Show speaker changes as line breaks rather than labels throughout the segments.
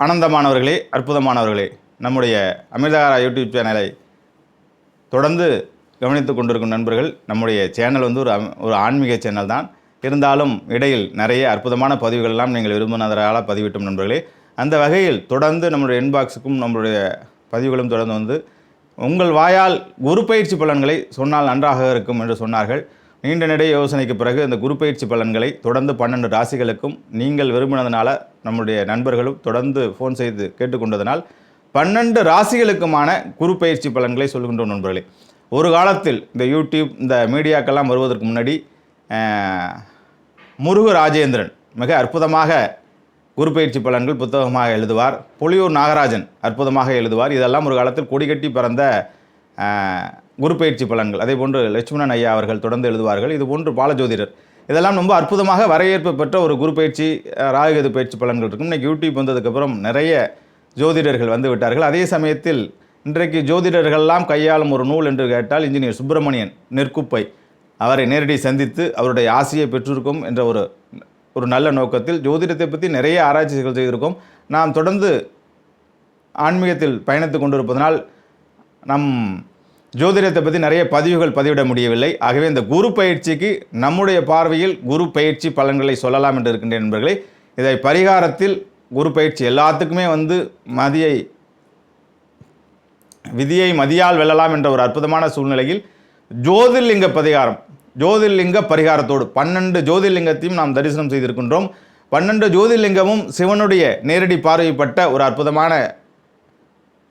ஆனந்தமானவர்களே, அற்புதமானவர்களே, நம்முடைய அமிர்தகாரா யூடியூப் சேனலை தொடர்ந்து கவனித்து கொண்டிருக்கும் நண்பர்கள், நம்முடைய சேனல் வந்து ஒரு ஆன்மீக சேனல் தான். இருந்தாலும் இடையில் நிறைய அற்புதமான பதிவுகள் எல்லாம் நீங்கள் விரும்பினதால பதிவிட்டும் நண்பர்களே. அந்த வகையில் தொடர்ந்து நம்முடைய இன்பாக்ஸுக்கும் நம்முடைய பதிவுகளும் தொடர்ந்து வந்து உங்கள் வாயால் குரு பயிற்சி பலன்களை சொன்னால் நன்றாக இருக்கும் என்று சொன்னார்கள். நீண்ட நெடிய யோசனைக்கு பிறகு இந்த குரு பயிற்சி பலன்களை தொடர்ந்து 12 ராசிகளுக்கும் நீங்கள் விரும்பினதுனால நம்முடைய நண்பர்களும் தொடர்ந்து ஃபோன் செய்து கேட்டுக்கொண்டதனால் 12 ராசிகளுக்குமான குரு பயிற்சி பலன்களை சொல்கின்றோம் நண்பர்களே. ஒரு காலத்தில் இந்த யூடியூப் இந்த மீடியாக்கெல்லாம் வருவதற்கு முன்னாடி முருகு ராஜேந்திரன் மிக அற்புதமாக குரு பயிற்சி பலன்கள் புத்தகமாக எழுதுவார். புலியூர் நாகராஜன் அற்புதமாக எழுதுவார். இதெல்லாம் ஒரு காலத்தில் கொடிகட்டி பறந்த குரு பயிற்சி பலன்கள். அதே போன்று லட்சுமணன் ஐயா அவர்கள் தொடர்ந்து எழுதுவார்கள். இது போன்று பாலஜோதிடர், இதெல்லாம் ரொம்ப அற்புதமாக வரவேற்பு பெற்ற ஒரு குரு பயிற்சி ராகுகேது பயிற்சி பலன்கள் இருக்கும். இன்றைக்கி யூடியூப் வந்ததுக்கப்புறம் நிறைய ஜோதிடர்கள் வந்து விட்டார்கள். அதே சமயத்தில் இன்றைக்கு ஜோதிடர்கள்லாம் கையாளும் ஒரு நூல் என்று கேட்டால் இன்ஜினியர் சுப்பிரமணியன் நெற்குப்பை அவரை நேரடி சந்தித்து அவருடைய ஆசையை பெற்றிருக்கும் என்ற ஒரு நல்ல நோக்கத்தில் ஜோதிடத்தை பற்றி நிறைய ஆராய்ச்சிகள் செய்திருக்கோம். நாம் தொடர்ந்து ஆன்மீகத்தில் பயணித்து கொண்டிருப்பதனால் நம் ஜோதிடத்தை பற்றி நிறைய பதிவுகள் பதிவிட முடியவில்லை. ஆகவே இந்த குரு பயிற்சிக்கு நம்முடைய பார்வையில் குரு பயிற்சி பலன்களை சொல்லலாம் என்று இருக்கின்ற நண்பர்களே. இதை பரிகாரத்தில் குரு பயிற்சி எல்லாத்துக்குமே வந்து விதியை மதியால் வெல்லலாம் என்ற ஒரு அற்புதமான சூழ்நிலையில் ஜோதிர்லிங்க பரிகாரத்தோடு 12 ஜோதிர்லிங்கத்தையும் நாம் தரிசனம் செய்திருக்கின்றோம். 12 ஜோதிர்லிங்கமும் சிவனுடைய நேரடி பார்வைப்பட்ட ஒரு அற்புதமான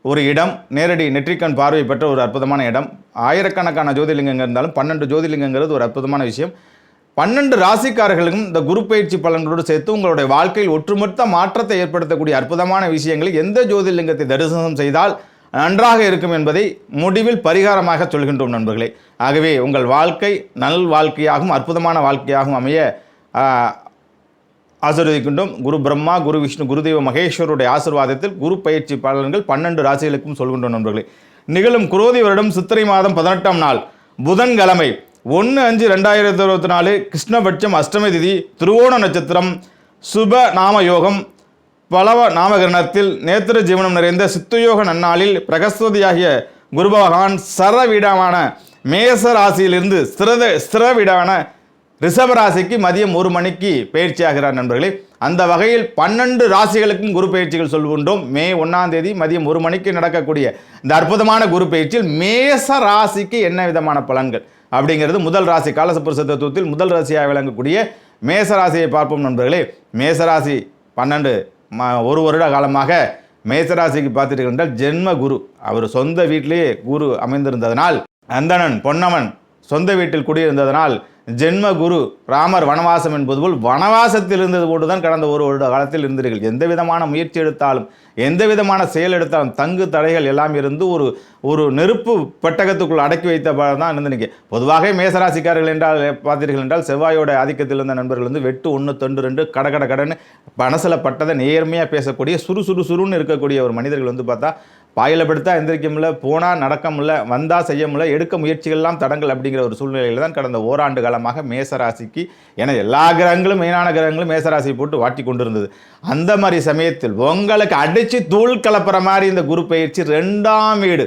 ஒரு இடம், நேரடி நெற்றிக்கண் பார்வை பெற்ற ஒரு அற்புதமான இடம். ஆயிரக்கணக்கான ஜோதிர்லிங்கங்கள் இருந்தாலும் 12 ஜோதிர்லிங்கங்கிறது ஒரு அற்புதமான விஷயம். 12 ராசிக்காரர்களுக்கும் இந்த குரு பயிற்சி பலன்களோடு சேர்த்து உங்களுடைய வாழ்க்கையில் ஒற்றுமொத்த மாற்றத்தை ஏற்படுத்தக்கூடிய அற்புதமான விஷயங்களை எந்த ஜோதிர்லிங்கத்தை தரிசனம் செய்தால் நன்றாக இருக்கும் என்பதை முடிவில் பரிகாரமாக சொல்கின்றோம் நண்பர்களே. ஆகவே உங்கள் வாழ்க்கை நல் வாழ்க்கையாகவும் அற்புதமான வாழ்க்கையாகவும் அமைய ஆசீர்வதிக்கின்றோம். குரு பிரம்மா, குரு விஷ்ணு, குருதேவ மகேஸ்வருடைய ஆசீர்வாதத்தில் குரு பயிற்சி பலன்கள் 12 ராசிகளுக்கும் சொல்கின்றோம் நண்பர்களே. நிகழும் குரோதி வருடம் சித்திரை மாதம் 18ஆம் நாள் புதன்கிழமை 1/5/2024 கிருஷ்ணபட்சம் அஷ்டமி திதி, திருவோண நட்சத்திரம், சுப நாம யோகம், பலவ நாமகரணத்தில் நேத்திர ஜீவனம் நிறைந்த சித்துயோக நன்னாளில் பிரகஸ்பதியாகிய குரு பகவான் சரவீடமான மேச ராசியிலிருந்து ஸ்திர வீடான ரிஷபராசிக்கு மதியம் 1 மணிக்கு பயிற்சி ஆகிறார் நண்பர்களே. அந்த வகையில் 12 ராசிகளுக்கும் குரு பயிற்சிகள் சொல்கின்றோம். மே 1ஆம் தேதி மதியம் 1 மணிக்கு நடக்கக்கூடிய இந்த அற்புதமான குரு பயிற்சியில் மேச ராசிக்கு என்ன விதமான பலன்கள் அப்படிங்கிறது முதல் ராசி காலசப்புருஷ தத்துவத்தில் முதல் ராசியாக விளங்கக்கூடிய மேச ராசியை பார்ப்போம் நண்பர்களே. மேசராசி 12 ஒரு வருட காலமாக மேசராசிக்கு பார்த்துட்டு ஜென்ம குரு அவர் சொந்த வீட்டிலேயே குரு அமைந்திருந்ததனால், அந்தணன் பொன்னவன் சொந்த வீட்டில் குடியிருந்ததனால் ஜென்ம குரு ராமர் வனவாசம் என்பது போல் வனவாசத்தில் இருந்தது போட்டு தான் கடந்த ஒரு வருட காலத்தில் இருந்தீர்கள். எந்த விதமான முயற்சி எடுத்தாலும் எந்த விதமான செயல் எடுத்தாலும் தங்கு தடைகள் எல்லாம் இருந்து ஒரு நெருப்பு பெட்டகத்துக்குள் அடக்கி வைத்த தான் இருந்தீங்க. பொதுவாக மேசராசிக்காரர்கள் என்றால் பார்த்தீர்கள் என்றால் செவ்வாயோட ஆதிக்கத்தில் இருந்த நண்பர்கள் வந்து வெட்டு 1 தொண்டு 2 கடன்னு மனசில் பட்டதை நேர்மையாக பேசக்கூடிய சுறுன்னு இருக்கக்கூடிய ஒரு மனிதர்கள் வந்து பார்த்தா பாயில் படுத்தா எந்திரிக்க முடியல, போனால் நடக்க முடியல, வந்தால் செய்ய முடியல, எடுக்க முயற்சிகள்லாம் தடங்கள் அப்படிங்கிற ஒரு சூழ்நிலையில் தான் கடந்த ஓராண்டு காலமாக மேசராசிக்கு என எல்லா கிரகங்களும் மெயினான கிரகங்களும் மேசராசியை போட்டு வாட்டி கொண்டிருந்தது. அந்த மாதிரி சமயத்தில் உங்களுக்கு அடித்து தூள் கலப்புற மாதிரி இந்த குரு பயிற்சி 2ஆம் வீடு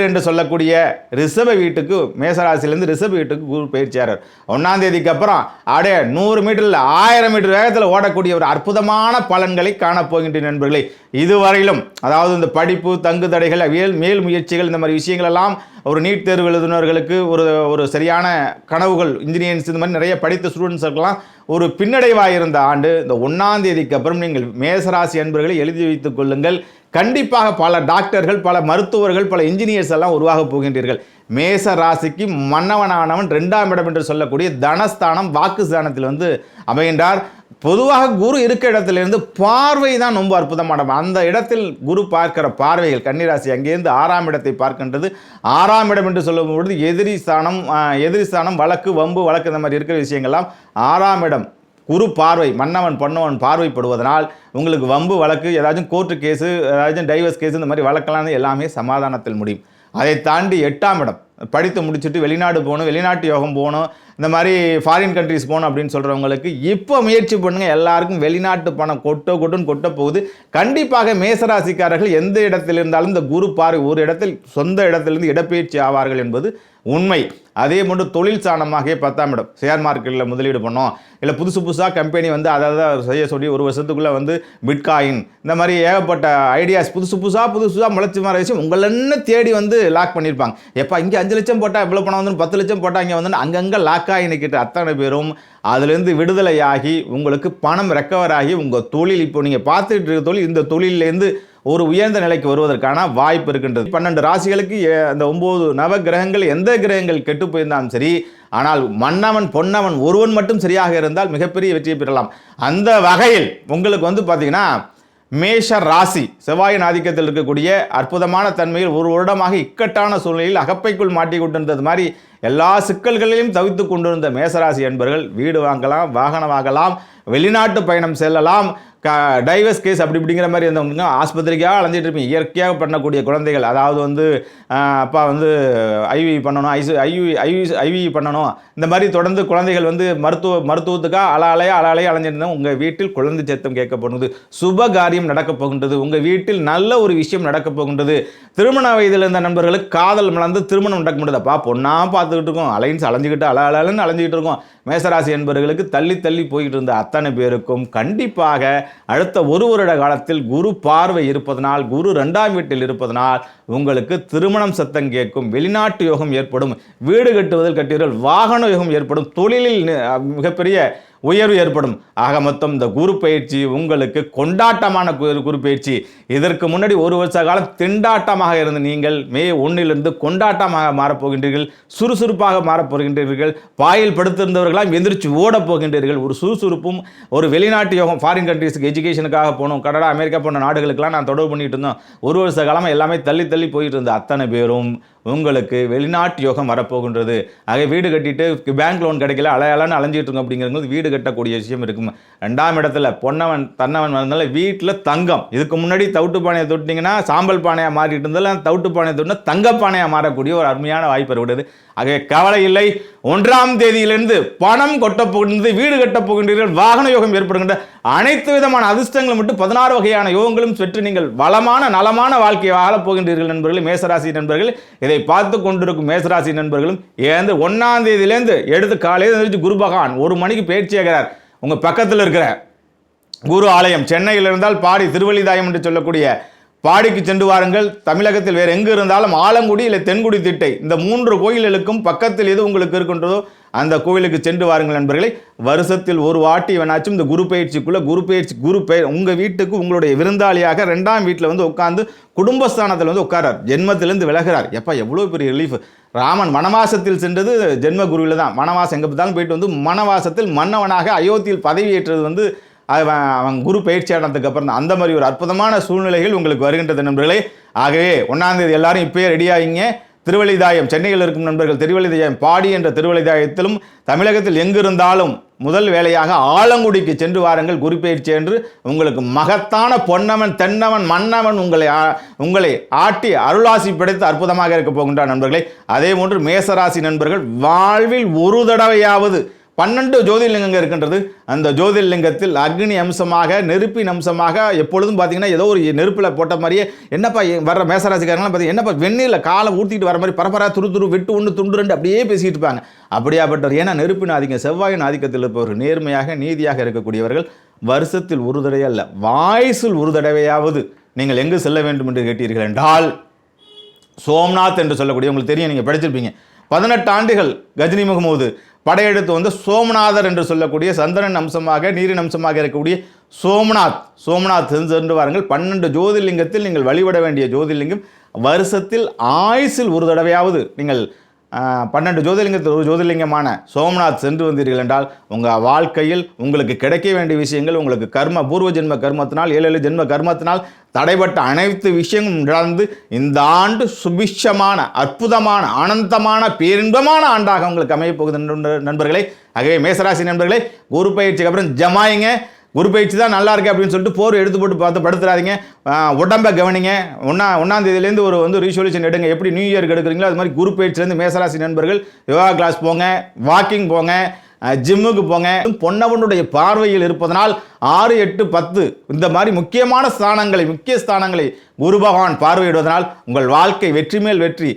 என்று சொல்லக்கூடிய ரிஷப வீட்டுக்கு மேசராசிலேருந்து ரிஷப வீட்டுக்கு குரு பயிற்சியாளர் 1ஆம் தேதிக்கு அப்புறம் அப்படியே 100 மீட்டரில் 1000 மீட்டர் வேகத்தில் ஓடக்கூடிய ஒரு அற்புதமான பலன்களை காணப்போகின்ற நண்பர்களே. இதுவரையிலும் அதாவது இந்த படிப்பு தங்கு தடைகள் மேல் முயற்சிகள் இந்த மாதிரி விஷயங்கள் எல்லாம் ஒரு நீட் தேர்வு எழுதுனர்களுக்கு ஒரு சரியான கனவுகள், இன்ஜினியரிங்ஸ் இந்த மாதிரி நிறைய படித்த ஸ்டூடெண்ட்ஸுக்கெல்லாம் ஒரு பின்னடைவாக இருந்த ஆண்டு இந்த 1ஆம் தேதிக்கு அப்புறம் நீங்கள் மேசராசி அன்பர்களை எழுதி வைத்துக் கொள்ளுங்கள். கண்டிப்பாக பல டாக்டர்கள், பல மருத்துவர்கள், பல இன்ஜினியர்ஸ் எல்லாம் உருவாக போகின்றீர்கள். மேச ராசிக்கு மன்னவனானவன் 2ஆம் இடம் என்று சொல்லக்கூடிய தனஸ்தானம் வாக்கு ஸ்தானத்தில் வந்து அமைகின்றார். பொதுவாக குரு இருக்க இடத்திலிருந்து பார்வை தான் ரொம்ப அற்புதமான அந்த இடத்தில் குரு பார்க்கிற பார்வைகள் கன்னிராசி அங்கேருந்து 6ஆம் இடத்தை பார்க்கின்றது. 6ஆம் இடம் என்று சொல்லும் பொழுது எதிரி ஸ்தானம் வழக்கு வம்பு வழக்கு இந்த மாதிரி இருக்கிற விஷயங்கள்லாம் 6ஆம் இடம் குரு பார்வை மன்னவன் பொன்னவன் பார்வைப்படுவதனால் உங்களுக்கு வம்பு வழக்கு ஏதாச்சும் கோர்ட்டு கேஸு ஏதாச்சும் டைவர்ஸ் கேஸு இந்த மாதிரி வழக்கெல்லாம் எல்லாமே சமாதானத்தில் முடியும். அதை தாண்டி 8ஆம் இடம் படித்து முடிச்சுட்டு வெளிநாடு போகணும், வெளிநாட்டு யோகம் போகணும், இந்த மாதிரி ஃபாரின் கண்ட்ரிஸ் போகணும் அப்படின்னு சொல்கிறவங்களுக்கு இப்போ முயற்சி பண்ணுங்கள். எல்லாருக்கும் வெளிநாட்டு பணம் கொட்டுன்னு கொட்ட போகுது. கண்டிப்பாக மேசராசிக்காரர்கள் எந்த இடத்தில் இருந்தாலும் இந்த குரு பார்வை ஒரு இடத்தில் சொந்த இடத்திலிருந்து இடப்பெயர்ச்சி ஆவார்கள் என்பது உண்மை. அதே போன்று தொழில் சாணமாக 10ஆம் இடம், ஷேர் மார்க்கெட்டில் முதலீடு பண்ணோம், இல்லை புதுசாக கம்பெனி வந்து அதை செய்ய சொல்லி ஒரு வருஷத்துக்குள்ளே வந்து பிட்காயின் இந்த மாதிரி ஏகப்பட்ட ஐடியாஸ் புதுசாக முளைச்சி மாற விஷயம் உங்களென்ன தேடி வந்து லாக் பண்ணியிருப்பாங்க. எப்போ இங்கே 5 லட்சம் போட்டால் எவ்வளோ பணம் வந்து 10 லட்சம் போட்டால் இங்கே வந்து அங்கங்கே லாக் ஆகி நிற்கிட்டு அத்தனை பேரும் அதுலேருந்து விடுதலையாகி உங்களுக்கு பணம் ரெக்கவர் ஆகி உங்கள் தொழில் இப்போ நீங்கள் பார்த்துட்டு இருக்க தொழில் இந்த தொழிலேருந்து ஒரு உயர்ந்த நிலைக்கு வருவதற்கான வாய்ப்பு இருக்கின்றது. 12 ராசிகளுக்கு அந்த 9 நவ கிரகங்கள் எந்த கிரகங்கள் கெட்டு போயிருந்தாலும் சரி, ஆனால் மன்னவன் பொன்னவன் ஒருவன் மட்டும் சரியாக இருந்தால் மிகப்பெரிய வெற்றியை பெறலாம். அந்த வகையில் உங்களுக்கு வந்து பார்த்தீங்கன்னா மேஷ ராசி செவ்வாயின் ஆதிக்கத்தில் இருக்கக்கூடிய அற்புதமான தன்மையில் ஒரு வருடமாக இக்கட்டான சூழ்நிலையில் அகப்பைக்குள் மாட்டி கொண்டிருந்தது மாதிரி எல்லா சிக்கல்களையும் தவித்து கொண்டிருந்த மேசராசி என்பவர்கள் வீடு வாங்கலாம், வாகனம் வாங்கலாம், வெளிநாட்டு பயணம் செல்லலாம், டைவர்ஸ் கேஸ் அப்படி இப்படிங்கிற மாதிரி இருந்தவங்க ஆஸ்பத்திரிக்காக அலைஞ்சிட்டு இருப்பீங்க. இயற்கையாக பண்ணக்கூடிய குழந்தைகள், அதாவது வந்து அப்பா வந்து ஐவி பண்ணணும், ஐவி பண்ணணும், இந்த மாதிரி தொடர்ந்து குழந்தைகள் வந்து மருத்துவத்துக்காக அலையாக அலைஞ்சிருந்தோம். உங்கள் வீட்டில் குழந்தை சேத்தம் கேட்க போகின்றது, சுப காரியம் நடக்கப் போகின்றது, உங்கள் வீட்டில் நல்ல ஒரு விஷயம் நடக்கப் போகின்றது. திருமண வயதில் இருந்த நண்பர்களுக்கு காதல் மலர்ந்து திருமணம் நடக்க முடியாது. அப்பா பொண்ணாக பார்த்துக்கிட்டு இருக்கோம், அலைன்ஸ் அலைஞ்சிக்கிட்டு அலைன்னு அலைஞ்சிக்கிட்டு இருக்கோம். மேசராசி என்பவர்களுக்கு தள்ளி போய்கிட்டு இருந்த அத்தனை பேருக்கும் கண்டிப்பாக அடுத்த ஒரு வருட காலத்தில் குரு பார்வை இருப்பதனால், குரு 2ஆம் வீட்டில் இருப்பதனால் உங்களுக்கு திருமணம் சத்தம் கேட்கும், வெளிநாட்டு யோகம் ஏற்படும், வீடு கட்டுவதில் கட்டீர்கள், வாகன யோகம் ஏற்படும், தொழிலில் மிகப்பெரிய உயர்வு ஏற்படும். ஆக மொத்தம் இந்த குரு பயிற்சி உங்களுக்கு கொண்டாட்டமான குரு பயிற்சி. இதற்கு முன்னாடி ஒரு வருஷ காலம் திண்டாட்டமாக இருந்த நீங்கள் மே 1 கொண்டாட்டமாக மாறப்போகின்றீர்கள், சுறுசுறுப்பாக மாறப்போகின்றீர்கள். பாயில் படுத்திருந்தவர்களாம் எந்திரிச்சு ஓடப் போகின்றீர்கள். ஒரு சுறுசுறுப்பும் ஒரு வெளிநாட்டு யோகம், ஃபாரின் கண்ட்ரிஸுக்கு எஜுகேஷனுக்காக போகணும், கனடா அமெரிக்கா போன நாடுகளுக்கெல்லாம் நான் தொடர்பு பண்ணிட்டு இருந்தோம். ஒரு வருஷ காலமாக எல்லாமே தள்ளி போயிட்டு இருந்த அத்தனை பேரும் உங்களுக்கு வெளிநாட்டு யோகம் வரப்போகின்றது. ஆக வீடு கட்டிட்டு பேங்க் லோன் கிடைக்கல அலையாளன்னு அலைஞ்சிட்டு இருக்கோம் அப்படிங்கிறது வீடு கட்டக்கூடிய விஷயம் இருக்கும். 2ஆம் இடத்துல பொன்னவன் தன்னவன் வந்தனால வீட்டில் தங்கம். இதுக்கு முன்னாடி தவிட்டு பானையை தொட்டிங்கன்னா சாம்பல் பானையாக மாறிட்டு இருந்தாலும் தவிட்டு பானையை தொட்டினா தங்க பானையாக மாறக்கூடிய ஒரு அருமையான வாய்ப்பு ஏற்படுது. ஆக கவலை இல்லை, 1ஆம் தேதியிலிருந்து பணம் கொட்டப் போகின்றது, வீடு கட்டப் போகின்றீர்கள், வாகன யோகம் ஏற்படுகின்ற அனைத்து விதமான அதிர்ஷ்டங்களும் விட்டு 16 வகையான யோகங்களும் பெற்று நீங்கள் வளமான நலமான வாழ்க்கையை வாழப் போகின்றீர்கள் நண்பர்கள். மேசராசி நண்பர்கள், இதை பார்த்து கொண்டிருக்கும் மேசராசி நண்பர்களும் 1ஆம் தேதியிலேருந்து எடுத்து காலையில் குரு பகவான் 1 மணிக்கு பயிற்சியாகிறார். உங்கள் பக்கத்தில் இருக்கிற குரு ஆலயம் சென்னையில் இருந்தால் பாடி திருவள்ளிதாயம் என்று சொல்லக்கூடிய பாடிக்கு சென்று வாருங்கள். தமிழகத்தில் வேறு எங்கு இருந்தாலும் ஆலங்குடி இல்லை தென்குடி திட்டை, இந்த 3 கோயில்களுக்கும் பக்கத்தில் எது உங்களுக்கு இருக்கின்றதோ அந்த கோவிலுக்கு சென்று வாருங்கள் நண்பர்களை. வருஷத்தில் ஒரு வாட்டி வேணாச்சும் இந்த குரு பயிற்சி உங்கள் வீட்டுக்கு உங்களுடைய விருந்தாளியாக 2ஆம் வீட்டில் வந்து உட்கார்ந்து குடும்பஸ்தானத்தில் வந்து உட்காரார், ஜென்மத்திலிருந்து விலகிறார். எப்போ எவ்வளோ பெரிய ரிலீஃப். ராமன் வனவாசத்தில் சென்றது ஜென்ம குருவில் தான். வனவாசம் எங்கே பார்த்தாலும் போயிட்டு வந்து மனவாசத்தில் மன்னவனாக அயோத்தியில் பதவியேற்றது வந்து அவன் குரு பயிற்சியானதுக்கு அப்புறம் தான். அந்த மாதிரி ஒரு அற்புதமான சூழ்நிலைகள் உங்களுக்கு வருகின்றது நண்பர்களே. ஆகவே 1ஆம் தேதி எல்லாரும் இப்போயே ரெடியாகிங்க. திருவள்ளிதாயம் சென்னையில் இருக்கும் நண்பர்கள் திருவள்ளிதாயம் பாடி என்ற திருவள்ளிதாயத்திலும் தமிழகத்தில் எங்கு இருந்தாலும் முதல் வேலையாக ஆலங்குடிக்கு சென்று வாருங்கள். குரு பயிற்சி என்று உங்களுக்கு மகத்தான பொன்னவன் தென்னவன் மன்னவன் உங்களை ஆட்டி அருளாசி படைத்து அற்புதமாக இருக்க போகின்றார் நண்பர்களே. அதே போன்று மேசராசி நண்பர்கள் வாழ்வில் ஒரு தடவையாவது 12 ஜோதிர்லிங்கங்கள் இருக்கின்றது. அந்த ஜோதிர்லிங்கத்தில் அக்னி அம்சமாக நெருப்பின் அம்சமாக எப்பொழுதும் பார்த்தீங்கன்னா ஏதோ ஒரு நெருப்பில் போட்ட மாதிரியே என்னப்பா வர்ற மேசராசிக்காரங்களாம் பார்த்தீங்கன்னா என்னப்பா வெந்நீரில் காலை ஊற்றிட்டு வர மாதிரி பரபரா துரு வெட்டு 1 துண்டு 2 அப்படியே பேசிட்டு இருப்பாங்க. அப்படியாப்பட்டவர் ஏன்னா நெருப்பின் ஆதிக்கம் செவ்வாயின் ஆதிக்கத்தில் இருப்பவர்கள் நேர்மையாக நீதியாக இருக்கக்கூடியவர்கள். வருஷத்தில் ஒரு தடவை அல்ல, வாய்ஸில் ஒரு தடவையாவது நீங்கள் எங்கு செல்ல வேண்டும் என்று கேட்டீர்கள் என்றால் சோம்நாத் என்று சொல்லக்கூடிய, உங்களுக்கு தெரியும், நீங்கள் படிச்சிருப்பீங்க, 18 ஆண்டுகள் கஜினி முகமது படையெடுத்து வந்து சோமநாதர் என்று சொல்லக்கூடிய சந்திரன் அம்சமாக நீரின் அம்சமாக இருக்கக்கூடிய சோமநாத் சென்று வாருங்கள். 12 ஜோதிர்லிங்கத்தில் நீங்கள் வழிபட வேண்டிய ஜோதிர்லிங்கம். வருஷத்தில் ஆயுசில் ஒரு தடவையாவது நீங்கள் 12 ஜோதிர்லிங்கத்தில் ஒரு ஜோதிர்லிங்கமான சோமநாத் சென்று வந்தீர்கள் என்றால் உங்கள் வாழ்க்கையில் உங்களுக்கு கிடைக்க வேண்டிய விஷயங்கள், உங்களுக்கு பூர்வ ஜென்ம கர்மத்தினால் 7 ஜென்ம கர்மத்தினால் தடைப்பட்ட அனைத்து விஷயங்களும் நடந்து இந்த ஆண்டு சுபிஷமான அற்புதமான ஆனந்தமான பேரின்பமான ஆண்டாக உங்களுக்கு அமையப் போகுது நண்பர்களே. ஆகவே மேசராசி நண்பர்களே, குரு பயிற்சிக்கு அப்புறம் ஜமாயிங்க. குரு பயிற்சி தான் நல்லா இருக்கு அப்படின்னு சொல்லிட்டு போர் எடுத்து போட்டு பார்த்து படுத்துறாதீங்க. உடம்பை கவனிங்க. ஒன்றாம் தேதியிலேருந்து ஒரு ரீசொல்யூஷன் எடுங்க. எப்படி நியூ இயருக்கு எடுக்கிறீங்களோ அது மாதிரி குரு பயிற்சியிலேருந்து மேசராசி நண்பர்கள் யோகா கிளாஸ் போங்க, வாக்கிங் போங்க, ஜிம்முக்கு போங்க. பொன்னவனுடைய பார்வையில் இருப்பதனால் 6, 8, 10 இந்த மாதிரி முக்கிய ஸ்தானங்களை குரு பகவான் பார்வையிடுவதனால் உங்கள் வாழ்க்கை வெற்றி மேல் வெற்றி,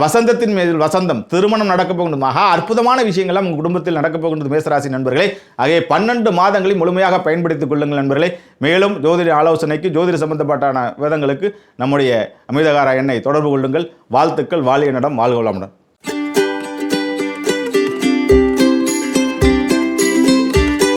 வசந்தத்தின் மேல் வசந்தம், திருமணம் நடக்க போகின்றது, மகா அற்புதமான விஷயங்கள்லாம் உங்கள் குடும்பத்தில் நடக்க போகின்றது மேசராசி நண்பர்களே. ஆகிய 12 மாதங்களை முழுமையாக பயன்படுத்திக் கொள்ளுங்கள் நண்பர்களே. மேலும் ஜோதிட ஆலோசனைக்கு, ஜோதிட சம்பந்தப்பட்டான விதங்களுக்கு நம்முடைய அமிர்தகார எண்ணை தொடர்பு கொள்ளுங்கள். வாழ்த்துக்கள். வாழிய நடம். வாழ்க வளமுடன்.